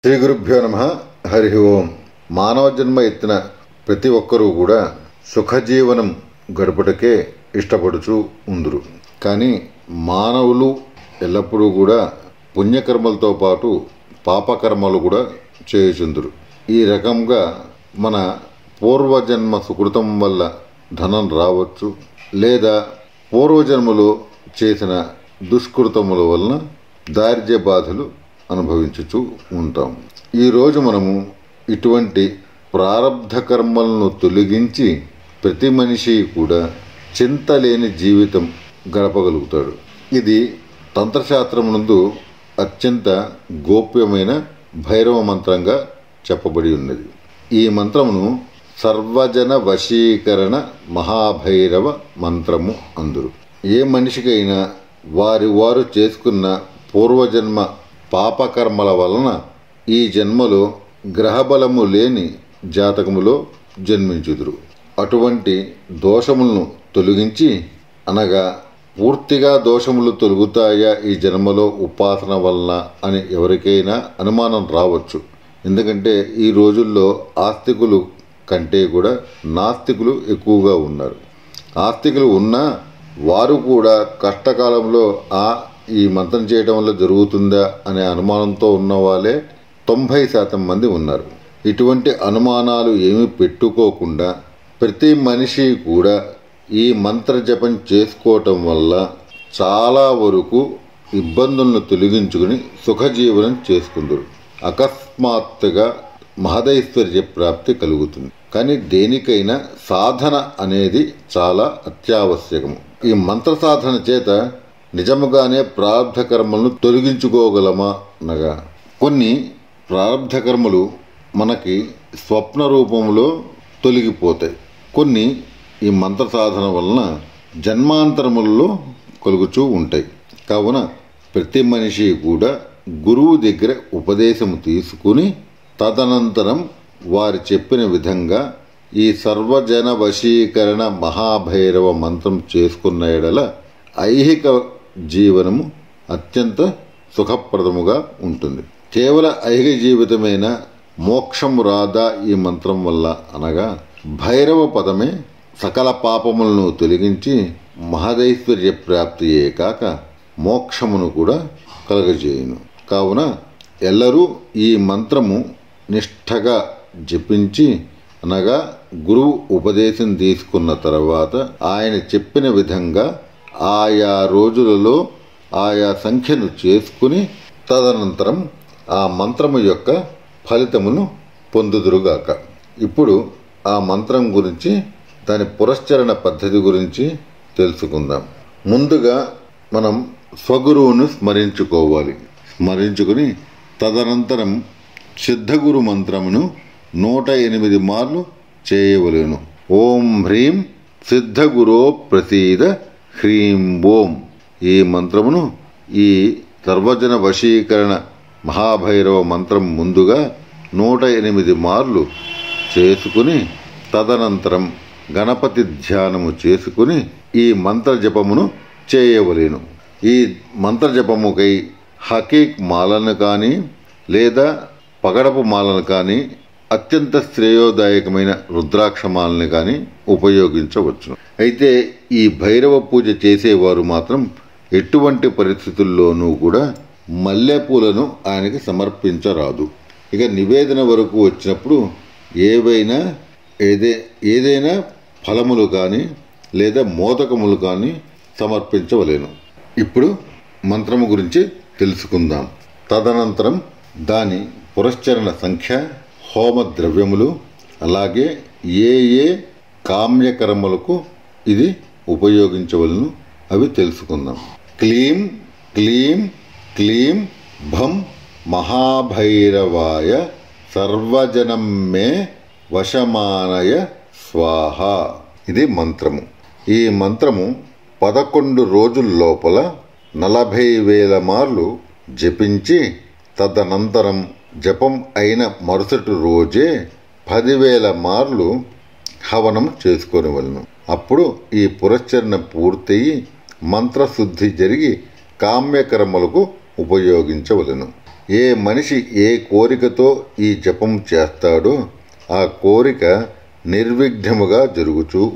శ్రీ గురుభ్యో నమః. హరి ఓం. మానవ జన్మ ఎత్తిన ప్రతి ఒక్కరూ కూడా సుఖజీవనం గడుపుటకే ఇష్టపడుచు ఉందురు. కానీ మానవులు ఎల్లప్పుడూ కూడా పుణ్యకర్మలతో పాటు పాపకర్మలు కూడా చేయుచుందురు. ఈ రకంగా మన పూర్వజన్మ సుకృతం వల్ల ధనం రావచ్చు, లేదా పూర్వజన్మలో చేసిన దుష్కృతముల వలన దారిద్ర్య బాధలు అనుభవించుచూ ఉంటాం. ఈరోజు మనము ఇటువంటి ప్రారబ్ధ కర్మలను తొలగించి ప్రతి మనిషి కూడా చింత లేని జీవితం గడపగలుగుతాడు. ఇది తంత్రశాస్త్రం నందు అత్యంత గోప్యమైన భైరవ మంత్రంగా చెప్పబడి ఉన్నది. ఈ మంత్రమును సర్వజన వశీకరణ మహాభైరవ మంత్రము అందురు. ఏ మనిషికైనా వారు చేసుకున్న పూర్వజన్మ పాపకర్మల వలన ఈ జన్మలో గ్రహబలము లేని జాతకములో జన్మించుదురు. అటువంటి దోషములను తొలగించి, అనగా పూర్తిగా దోషములు తొలగుతాయా ఈ జన్మలో ఉపాసన వలన అని ఎవరికైనా అనుమానం రావచ్చు. ఎందుకంటే ఈ రోజుల్లో ఆస్తికులు కంటే కూడా నాస్తికులు ఎక్కువగా ఉన్నారు. ఆస్తికులు ఉన్నా వారు కూడా కష్టకాలంలో ఈ మంత్రం చేయడం వల్ల జరుగుతుందా అనే అనుమానంతో ఉన్న వాళ్ళే 90% మంది ఉన్నారు. ఇటువంటి అనుమానాలు ఏమీ పెట్టుకోకుండా ప్రతి మనిషి కూడా ఈ మంత్ర జపం చేసుకోవటం వల్ల చాలా వరకు ఇబ్బందులను తొలగించుకుని సుఖజీవనం చేసుకుందరు. అకస్మాత్తుగా మహదైశ్వర్య ప్రాప్తి కలుగుతుంది. కానీ దేనికైనా సాధన అనేది చాలా అత్యావశ్యకము. ఈ మంత్ర సాధన చేత నిజముగానే ప్రారబ్ధ కర్మలను తొలగించుకోగలమా అనగా, కొన్ని ప్రారబ్ధ కర్మలు మనకి స్వప్న రూపంలో తొలగిపోతాయి. కొన్ని ఈ మంత్ర సాధన వలన జన్మాంతరములలో కలుగుతూ ఉంటాయి. కావున ప్రతి మనిషి కూడా గురువు దగ్గర ఉపదేశము తీసుకుని తదనంతరం వారు చెప్పిన విధంగా ఈ సర్వజన వశీకరణ మహాభైరవ మంత్రం చేసుకున్న ఎడల ఐహిక జీవనము అత్యంత సుఖప్రదముగా ఉంటుంది. కేవల ఐహిక జీవితమైన మోక్షము రాదా ఈ మంత్రం వల్ల అనగా, భైరవ పదమే సకల పాపములను తొలగించి మహదైశ్వర్య ప్రాప్తియే కాక మోక్షమును కూడా కలగజేయును. కావున ఎల్లరూ ఈ మంత్రము నిష్ఠగా జపించి, అనగా గురువు ఉపదేశం తీసుకున్న తర్వాత ఆయన చెప్పిన విధంగా ఆయా రోజులలో ఆయా సంఖ్యను చేసుకుని తదనంతరం ఆ మంత్రము యొక్క ఫలితమును పొందుదురుగాక. ఇప్పుడు ఆ మంత్రం గురించి, దాని పురస్చరణ పద్ధతి గురించి తెలుసుకుందాం. ముందుగా మనం స్వగురువును స్మరించుకోవాలి. స్మరించుకుని తదనంతరం సిద్ధగురు మంత్రమును 108 మార్లు చేయవలెను. ఓం హ్రీం సిద్ధగురో ప్రసీద హ్రీం ఓం. ఈ మంత్రమును, ఈ సర్వజన వశీకరణ మహాభైరవ మంత్రం ముందుగా 108 మార్లు చేసుకుని తదనంతరం గణపతి ధ్యానము చేసుకుని ఈ మంత్ర జపమును చేయవలెను. ఈ మంత్ర జపముకై హకీక్ మాలను కానీ లేదా పగడపు మాలను కానీ అత్యంత శ్రేయోదాయకమైన రుద్రాక్షమాలని కానీ ఉపయోగించవచ్చు. అయితే ఈ భైరవ పూజ చేసేవారు మాత్రం ఎటువంటి పరిస్థితుల్లోనూ కూడా మల్లెపూలను ఆయనకి సమర్పించరాదు. ఇక నివేదన వరకు వచ్చినప్పుడు ఏదైనా ఫలములు కానీ లేదా మోదకములు కానీ సమర్పించవలేను. ఇప్పుడు మంత్రము గురించి తెలుసుకుందాం. తదనంతరం దాని పురస్చరణ సంఖ్య, హోమ ద్రవ్యములు, అలాగే ఏ కామ్యకర్మలకు ఇది ఉపయోగించవలను అవి తెలుసుకుందాం. క్లీం క్లీం క్లీం భం మహాభైరవాయ సర్వజనం మే వశమానయ స్వాహ. ఇది మంత్రము. ఈ మంత్రము 11 రోజుల లోపల 40,000 మార్లు జపించి తదనంతరం జపం అయిన మరుసటి రోజే 10,000 మార్లు హవనం చేసుకోనివలను. అప్పుడు ఈ పురస్చరణ పూర్తయి మంత్రశుద్ధి జరిగి కామ్యకర్మలకు ఉపయోగించవలను. ఏ మనిషి ఏ కోరికతో ఈ జపం చేస్తాడో ఆ కోరిక నిర్విఘ్నముగా జరుగుతూ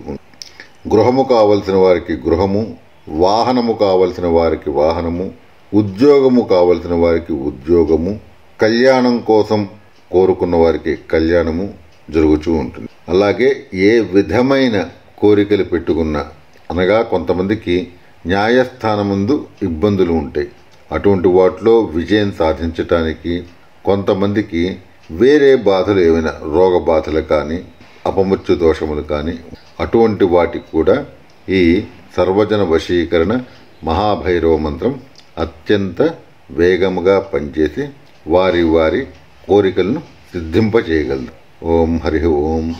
గృహము కావలసిన వారికి గృహము, వాహనము కావలసిన వారికి వాహనము, ఉద్యోగము కావలసిన వారికి ఉద్యోగము, కళ్యాణం కోసం కోరుకున్న వారికి కళ్యాణము జరుగుతూ ఉంటుంది. అలాగే ఏ విధమైన కోరికలు పెట్టుకున్నా, అనగా కొంతమందికి న్యాయస్థానముందు ఇబ్బందులు ఉంటాయి. అటువంటి వాటిలో విజయం సాధించటానికి, కొంతమందికి వేరే బాధలు ఏమైనా రోగ బాధలు కానీ అపమృత్యు దోషములు కానీ అటువంటి వాటికి కూడా ఈ సర్వజన వశీకరణ మహాభైరవ మంత్రం అత్యంత వేగముగా పనిచేసి వారి వారి కోరికలను సిద్ధింపచేయగలదు. ఓం హరి ఓం.